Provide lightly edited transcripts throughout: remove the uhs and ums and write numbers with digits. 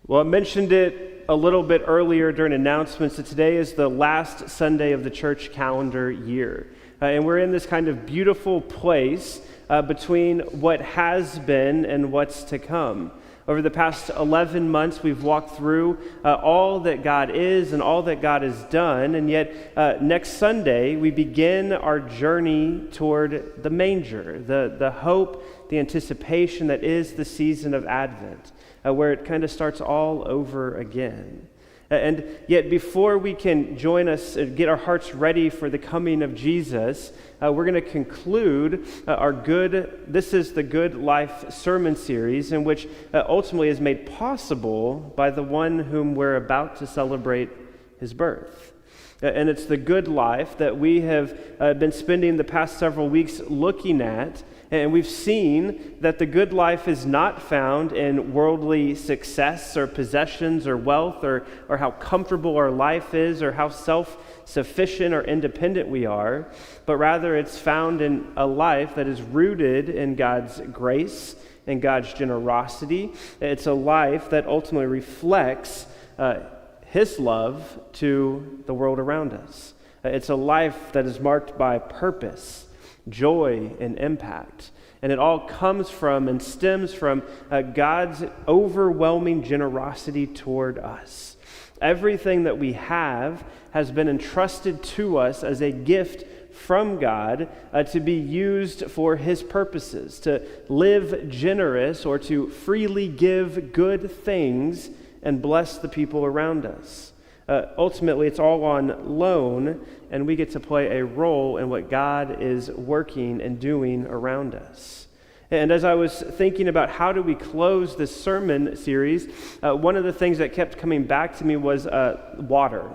Well, I mentioned it a little bit earlier during announcements that today is the last Sunday of the church calendar year. And we're in this kind of beautiful place between what has been and what's to come. Over the past 11 months, we've walked through all that God is and all that God has done, and yet next Sunday, we begin our journey toward the manger, the hope, the anticipation that is the season of Advent, where it kind of starts all over again. And yet before we can join us and get our hearts ready for the coming of Jesus, we're going to conclude This is the Good Life sermon series, in which ultimately is made possible by the one whom we're about to celebrate his birth. And it's the good life that we have been spending the past several weeks looking at. And we've seen that the good life is not found in worldly success or possessions or wealth or how comfortable our life is or how self-sufficient or independent we are, but rather it's found in a life that is rooted in God's grace and God's generosity. It's a life that ultimately reflects His love to the world around us. It's a life that is marked by purpose, joy, and impact. And it all comes from and stems from God's overwhelming generosity toward us. Everything that we have has been entrusted to us as a gift from God to be used for His purposes, to live generous or to freely give good things and bless the people around us. Ultimately, it's all on loan, and we get to play a role in what God is working and doing around us. And as I was thinking about how do we close this sermon series, one of the things that kept coming back to me was water.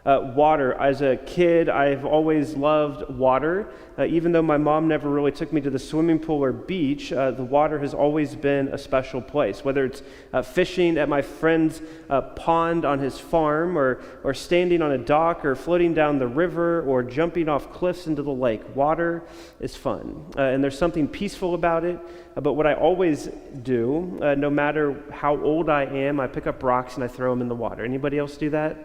Water. As a kid, I've always loved water. Even though my mom never really took me to the swimming pool or beach, the water has always been a special place. Whether it's fishing at my friend's pond on his farm, or standing on a dock, or floating down the river, or jumping off cliffs into the lake, water is fun. And there's something peaceful about it. But what I always do, no matter how old I am, I pick up rocks and I throw them in the water. Anybody else do that?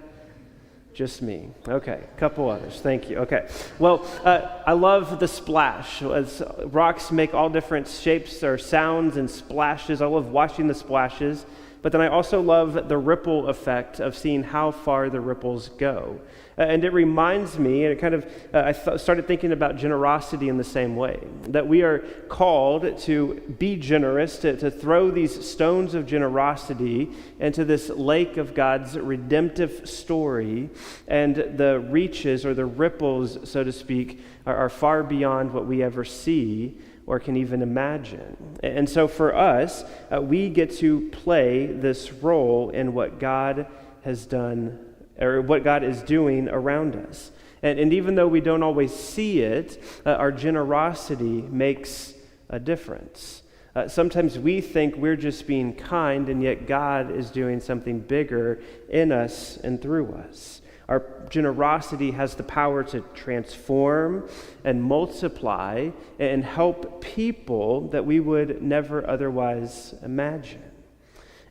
Just me. Okay, a couple others. Thank you. Okay. Well, I love the splash. As rocks make all different shapes or sounds and splashes. I love watching the splashes. But then I also love the ripple effect of seeing how far the ripples go. And it reminds me, and it kind of, I started thinking about generosity in the same way. That we are called to be generous, to throw these stones of generosity into this lake of God's redemptive story. And the reaches, or the ripples, so to speak, are far beyond what we ever see or can even imagine. And so for us, we get to play this role in what God has done, or what God is doing around us. And even though we don't always see it, our generosity makes a difference. Sometimes we think we're just being kind, and yet God is doing something bigger in us and through us. Our generosity has the power to transform and multiply and help people that we would never otherwise imagine.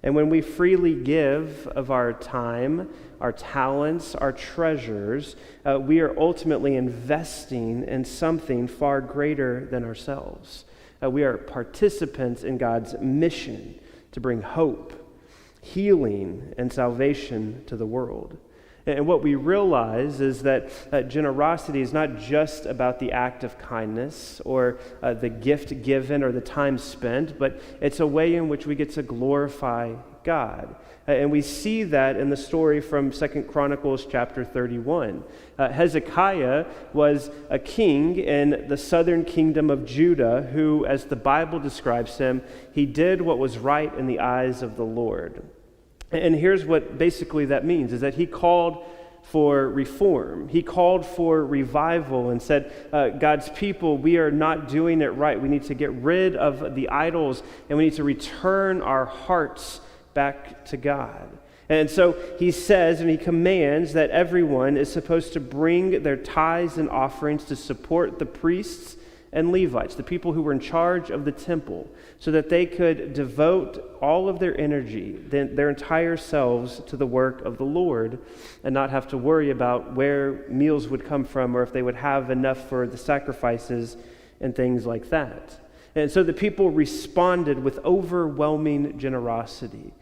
And when we freely give of our time, our talents, our treasures, we are ultimately investing in something far greater than ourselves. We are participants in God's mission to bring hope, healing, and salvation to the world. And what we realize is that generosity is not just about the act of kindness or the gift given or the time spent, but it's a way in which we get to glorify God. And we see that in the story from 2 Chronicles chapter 31. Hezekiah was a king in the southern kingdom of Judah who, as the Bible describes him, he did what was right in the eyes of the Lord. And here's what basically that means, is that he called for reform. He called for revival and said, God's people, we are not doing it right. We need to get rid of the idols, and we need to return our hearts back to God. And so he says, and he commands that everyone is supposed to bring their tithes and offerings to support the priests and Levites, the people who were in charge of the temple, so that they could devote all of their energy, their entire selves, to the work of the Lord and not have to worry about where meals would come from or if they would have enough for the sacrifices and things like that. And so the people responded with overwhelming generosity.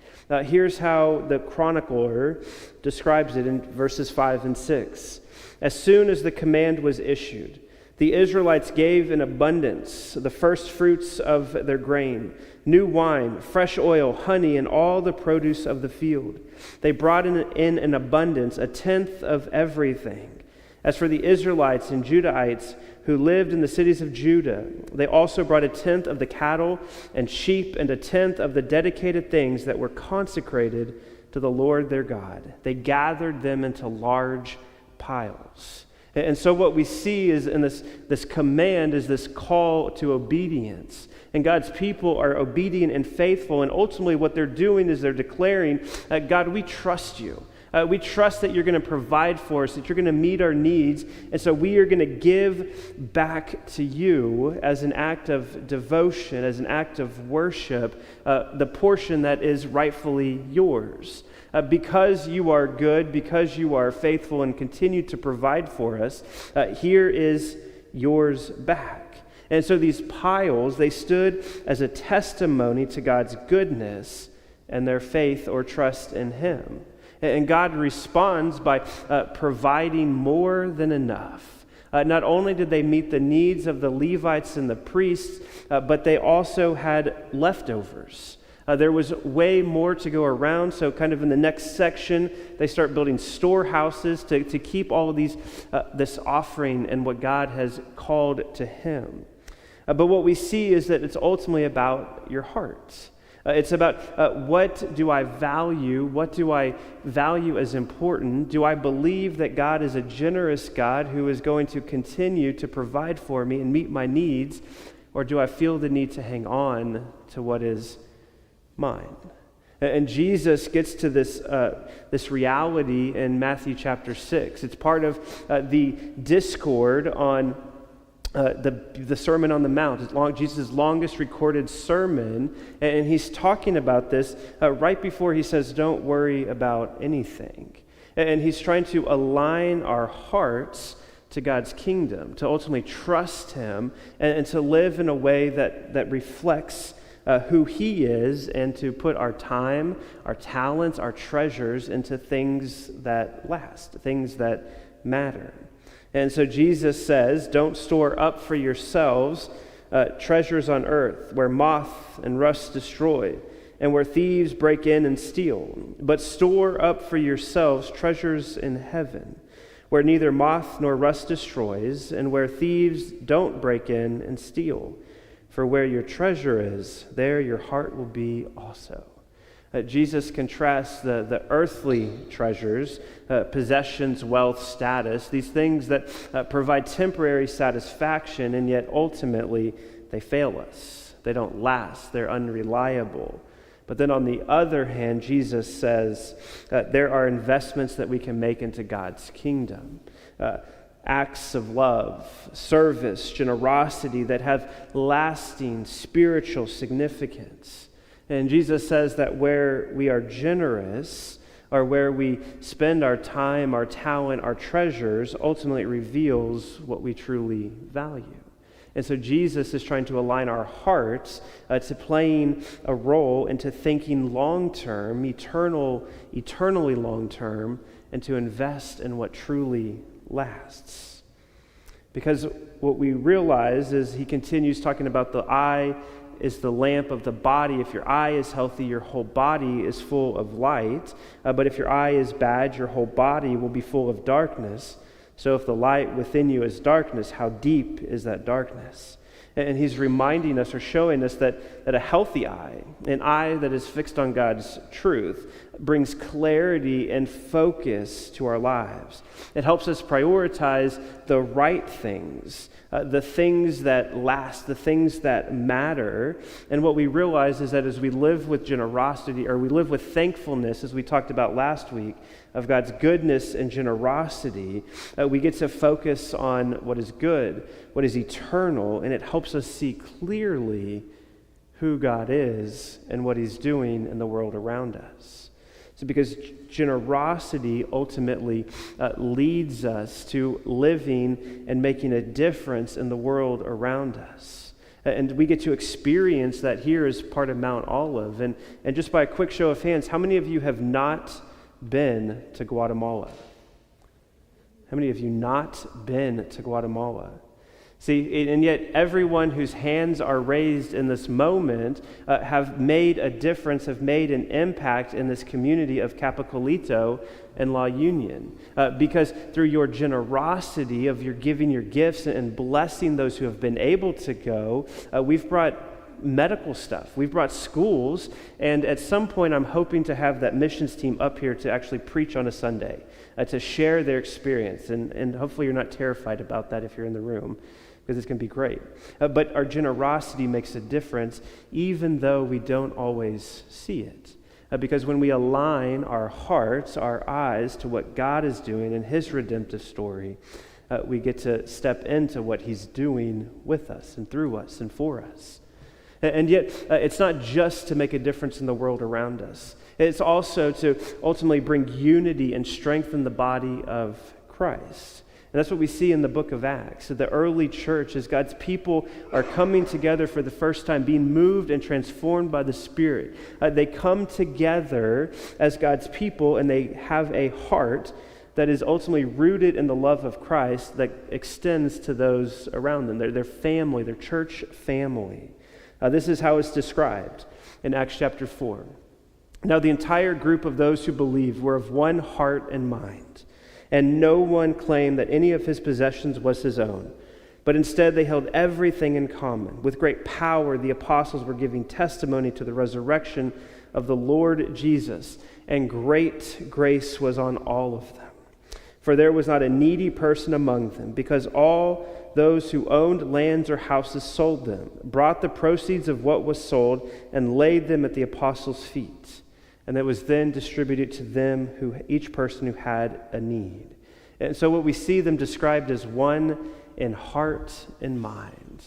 Here's how the chronicler describes it in verses 5 and 6. As soon as the command was issued, the Israelites gave in abundance the first fruits of their grain, new wine, fresh oil, honey, and all the produce of the field. They brought in abundance a tenth of everything. As for the Israelites and Judahites who lived in the cities of Judah, they also brought a tenth of the cattle and sheep and a tenth of the dedicated things that were consecrated to the Lord their God. They gathered them into large piles. And so what we see is in this command is this call to obedience. And God's people are obedient and faithful. And ultimately what they're doing is they're declaring, God, we trust you. We trust that you're going to provide for us, that you're going to meet our needs. And so we are going to give back to you as an act of devotion, as an act of worship, the portion that is rightfully yours. Because you are good, because you are faithful and continue to provide for us, here is yours back. And so these piles, they stood as a testimony to God's goodness and their faith or trust in Him. And God responds by providing more than enough. Not only did they meet the needs of the Levites and the priests, but they also had leftovers. There was way more to go around, so kind of in the next section, they start building storehouses to keep all of this offering and what God has called to Him. But what we see is that it's ultimately about your heart. It's about what do I value? What do I value as important? Do I believe that God is a generous God who is going to continue to provide for me and meet my needs? Or do I feel the need to hang on to what is mine? And Jesus gets to this reality in Matthew chapter 6. It's part of the discord on the Sermon on the Mount. It's Jesus' longest recorded sermon, and he's talking about this right before he says, don't worry about anything. And he's trying to align our hearts to God's kingdom, to ultimately trust Him, and to live in a way that reflects who He is, and to put our time, our talents, our treasures into things that last, things that matter. And so Jesus says, don't store up for yourselves treasures on earth where moth and rust destroy and where thieves break in and steal, but store up for yourselves treasures in heaven where neither moth nor rust destroys and where thieves don't break in and steal. For where your treasure is, there your heart will be also. Jesus contrasts the earthly treasures, possessions, wealth, status, these things that provide temporary satisfaction, and yet ultimately they fail us. They don't last. They're unreliable. But then on the other hand, Jesus says there are investments that we can make into God's kingdom. Acts of love, service, generosity that have lasting spiritual significance. And Jesus says that where we are generous, or where we spend our time, our talent, our treasures, ultimately reveals what we truly value. And so Jesus is trying to align our hearts to playing a role into thinking long-term, eternally long-term, and to invest in what truly lasts. Because what we realize is he continues talking about the eye is the lamp of the body. If your eye is healthy, your whole body is full of light. But if your eye is bad, your whole body will be full of darkness. So if the light within you is darkness, how deep is that darkness? And he's reminding us or showing us that a healthy eye, an eye that is fixed on God's truth, brings clarity and focus to our lives. It helps us prioritize the right things, the things that last, the things that matter. And what we realize is that as we live with generosity, or we live with thankfulness, as we talked about last week, of God's goodness and generosity, we get to focus on what is good, what is eternal, and it helps us see clearly who God is and what he's doing in the world around us. So because generosity ultimately leads us to living and making a difference in the world around us. And we get to experience that here as part of Mount Olive. And just by a quick show of hands, how many of you have not been to Guatemala? How many of you not been to Guatemala? See, and yet everyone whose hands are raised in this moment have made a difference, have made an impact in this community of Capicolito and La Union. Because through your generosity of your giving your gifts and blessing those who have been able to go, we've brought medical stuff. We've brought schools, and at some point I'm hoping to have that missions team up here to actually preach on a Sunday, to share their experience. And hopefully you're not terrified about that if you're in the room, because it's going to be great. But our generosity makes a difference, even though we don't always see it. Because when we align our hearts, our eyes to what God is doing in his redemptive story, we get to step into what he's doing with us and through us and for us. And yet, it's not just to make a difference in the world around us. It's also to ultimately bring unity and strengthen the body of Christ. And that's what we see in the book of Acts. So the early church, as God's people are coming together for the first time, being moved and transformed by the Spirit. They come together as God's people, and they have a heart that is ultimately rooted in the love of Christ that extends to those around them, their family, their church family. This is how it's described in Acts chapter 4. Now the entire group of those who believed were of one heart and mind, and no one claimed that any of his possessions was his own, but instead they held everything in common. With great power the apostles were giving testimony to the resurrection of the Lord Jesus, and great grace was on all of them. For there was not a needy person among them, because all those who owned lands or houses sold them, brought the proceeds of what was sold, and laid them at the apostles' feet. And it was then distributed to them, each person who had a need. And so what we see them described as one in heart and mind,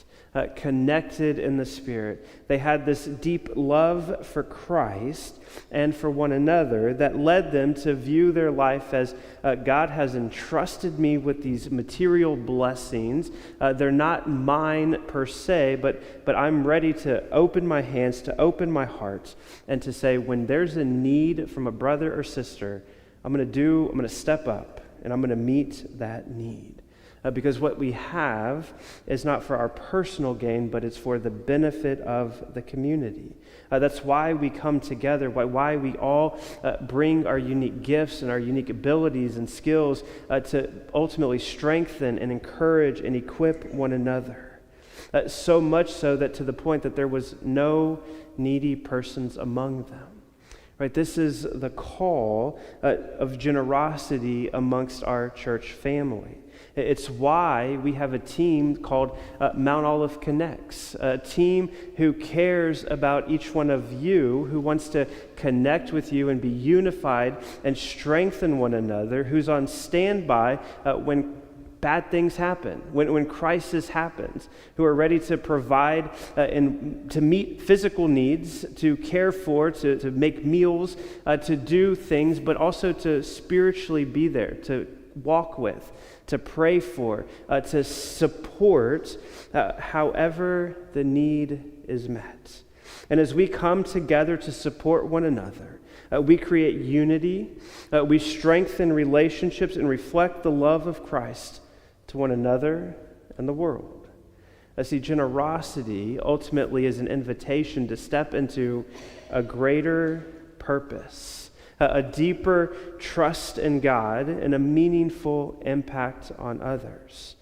connected in the Spirit. They had this deep love for Christ and for one another that led them to view their life as God has entrusted me with these material blessings. They're not mine per se, but I'm ready to open my hands, to open my heart, and to say, when there's a need from a brother or sister, I'm going to step up and I'm going to meet that need. Because what we have is not for our personal gain, but it's for the benefit of the community. That's why we come together, why we all bring our unique gifts and our unique abilities and skills to ultimately strengthen and encourage and equip one another. So much so that to the point that there was no needy persons among them. Right? This is the call of generosity amongst our church family. It's why we have a team called Mount Olive Connects, a team who cares about each one of you, who wants to connect with you and be unified and strengthen one another, who's on standby when bad things happen, when crisis happens, who are ready to provide and to meet physical needs, to care for, to make meals, to do things, but also to spiritually be there, to walk with, to pray for, to support however the need is met. And as we come together to support one another, we create unity, we strengthen relationships and reflect the love of Christ to one another and the world. See, generosity ultimately is an invitation to step into a greater purpose, a deeper trust in God, and a meaningful impact on others.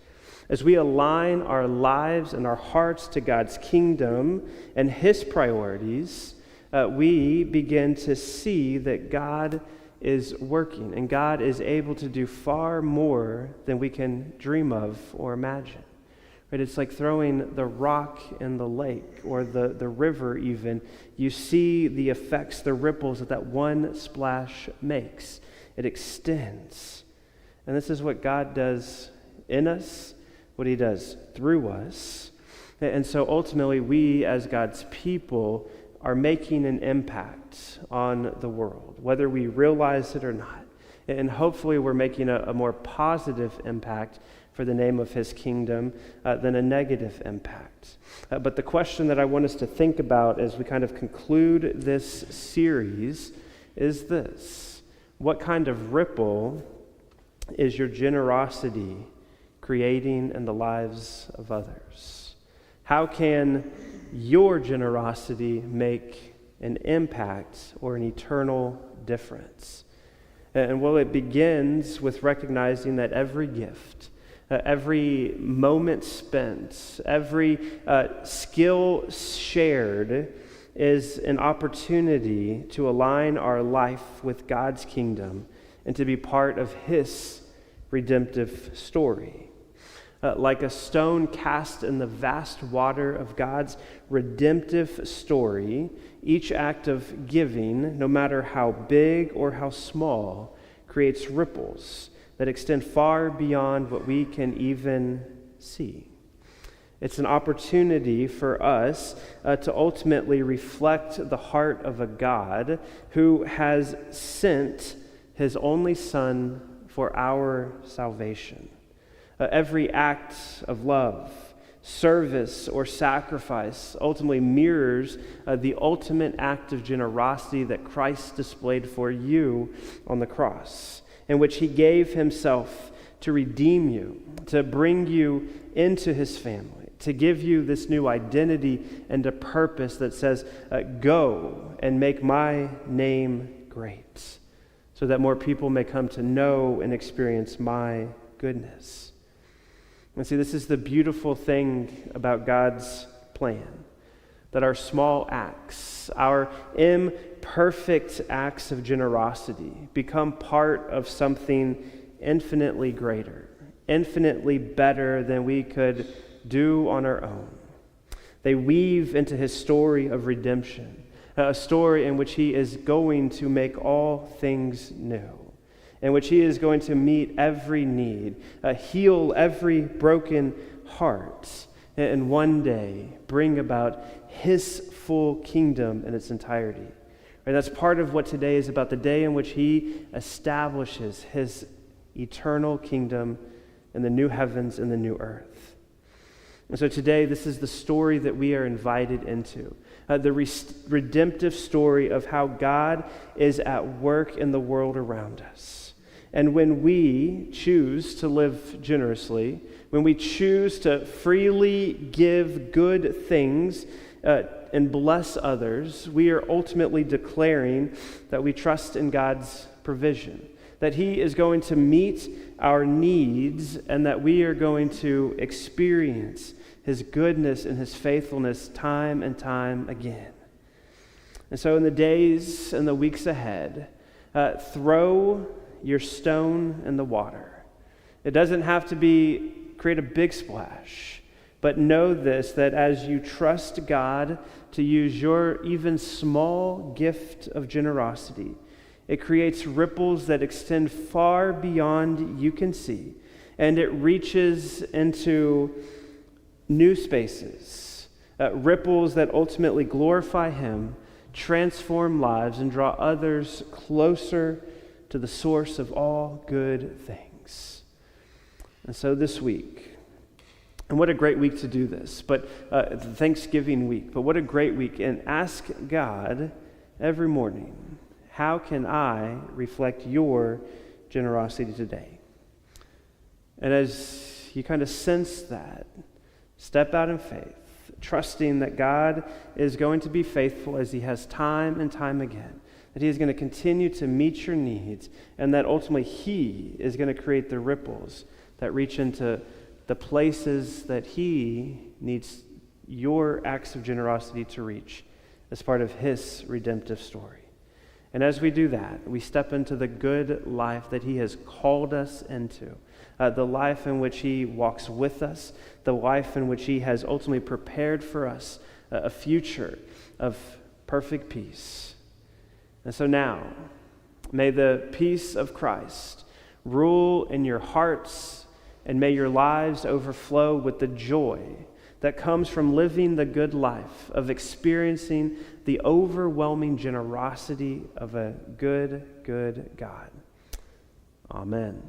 As we align our lives and our hearts to God's kingdom and His priorities, we begin to see that God is working and God is able to do far more than we can dream of or imagine. Right? It's like throwing the rock in the lake or the river even. You see the effects, the ripples that one splash makes. It extends. And this is what God does in us, what He does through us. And so ultimately we as God's people are making an impact on the world, whether we realize it or not. And hopefully we're making a more positive impact for the name of His kingdom than a negative impact. But the question that I want us to think about as we kind of conclude this series is this: what kind of ripple is your generosity creating in the lives of others? How can your generosity make an impact or an eternal difference? And well, it begins with recognizing that every gift, every moment spent, every skill shared is an opportunity to align our life with God's kingdom and to be part of His redemptive story. Like a stone cast in the vast water of God's redemptive story, each act of giving, no matter how big or how small, creates ripples that extend far beyond what we can even see. It's an opportunity for us to ultimately reflect the heart of a God who has sent His only Son for our salvation. Every act of love, service, or sacrifice ultimately mirrors the ultimate act of generosity that Christ displayed for you on the cross, in which He gave Himself to redeem you, to bring you into His family, to give you this new identity and a purpose that says, go and make my name great, so that more people may come to know and experience my goodness. And see, this is the beautiful thing about God's plan, that our small acts, our imperfect acts of generosity become part of something infinitely greater, infinitely better than we could do on our own. They weave into His story of redemption, a story in which He is going to make all things new, in which He is going to meet every need, heal every broken heart, and one day bring about His full kingdom in its entirety. And that's part of what today is about, the day in which He establishes His eternal kingdom in the new heavens and the new earth. And so today, this is the story that we are invited into, the redemptive story of how God is at work in the world around us. And when we choose to live generously, when we choose to freely give good things and bless others, we are ultimately declaring that we trust in God's provision, that He is going to meet our needs, and that we are going to experience His goodness and His faithfulness time and time again. And so in the days and the weeks ahead, throw your stone in the water. It doesn't have to create a big splash, but know this, that as you trust God to use your even small gift of generosity, it creates ripples that extend far beyond you can see, and it reaches into new spaces, ripples that ultimately glorify Him, transform lives, and draw others closer to the source of all good things. And so this week, and what a great week to do this, but Thanksgiving week, but what a great week, and ask God every morning, how can I reflect your generosity today? And as you kind of sense that, step out in faith, trusting that God is going to be faithful as He has time and time again, that He is going to continue to meet your needs, and that ultimately He is going to create the ripples that reach into the places that he needs your acts of generosity to reach as part of his redemptive story. And as we do that, we step into the good life that he has called us into, the life in which he walks with us, the life in which he has ultimately prepared for us a future of perfect peace. And so now, may the peace of Christ rule in your hearts, and may your lives overflow with the joy that comes from living the good life of experiencing the overwhelming generosity of a good, good God. Amen.